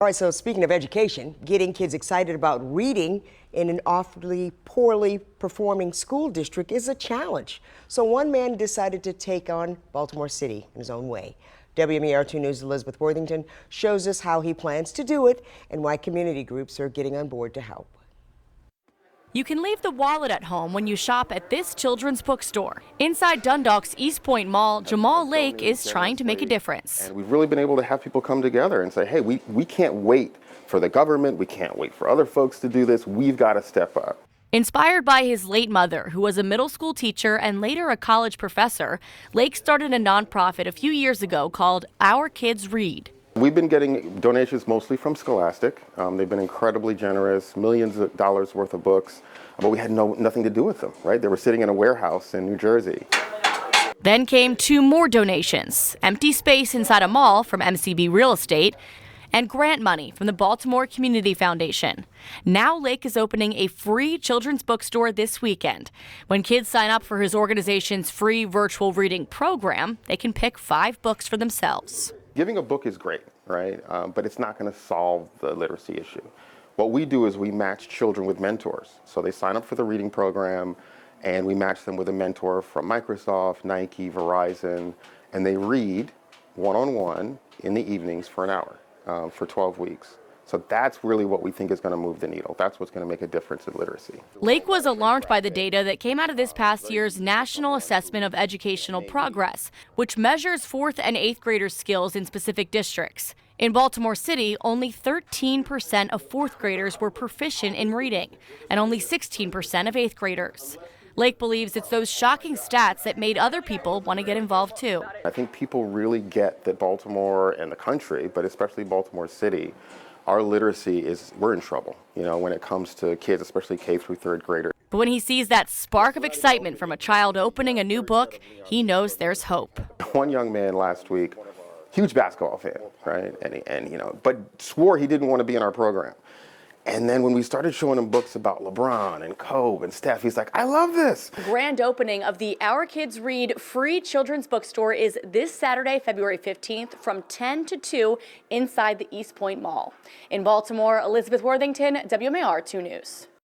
All right, so speaking of education, getting kids excited about reading in an awfully poorly performing school district is a challenge. So one man decided to take on Baltimore City in his own way. WMAR 2 News' Elizabeth Worthington shows us how he plans to do it and why community groups are getting on board to help. You can leave the wallet at home when you shop at this children's bookstore. Inside Dundalk's Eastpoint Mall, Jahmal Lake is trying to make a difference. And we've really been able to have people come together and say, hey, we can't wait for the government, we can't wait for other folks to do this, we've got to step up. Inspired by his late mother, who was a middle school teacher and later a college professor, Lake started a nonprofit a few years ago called Our Kids Read. We've been getting donations mostly from Scholastic. They've been incredibly generous, millions of dollars worth of books, but we had nothing to do with them, right? They were sitting in a warehouse in New Jersey. Then came 2 more donations, empty space inside a mall from MCB Real Estate, and grant money from the Baltimore Community Foundation. Now Lake is opening a free children's bookstore this weekend. When kids sign up for his organization's free virtual reading program, they can pick 5 books for themselves. Giving a book is great, right? But it's not going to solve the literacy issue. What we do is we match children with mentors. So they sign up for the reading program, and we match them with a mentor from Microsoft, Nike, Verizon, and they read one-on-one in the evenings for an hour for 12 weeks. So that's really what we think is going to move the needle. That's what's going to make a difference in literacy. Lake was alarmed by the data that came out of this past year's National Assessment of Educational Progress, which measures 4th and 8th graders' skills in specific districts. In Baltimore City, only 13% of 4th graders were proficient in reading, and only 16% of 8th graders. Lake believes it's those shocking stats that made other people want to get involved too. I think people really get that Baltimore and the country, but especially Baltimore City, our literacy we're in trouble, when it comes to kids, especially K through 3rd graders. But when he sees that spark of excitement from a child opening a new book, he knows there's hope. One young man last week, huge basketball fan, right? And but swore he didn't want to be in our program. And then when we started showing him books about LeBron and Kobe and Steph, he's like, I love this. Grand opening of the Our Kids Read free children's bookstore is this Saturday, February 15th from 10 to 2 inside the Eastpoint Mall. In Baltimore, Elizabeth Worthington, WMAR 2 News.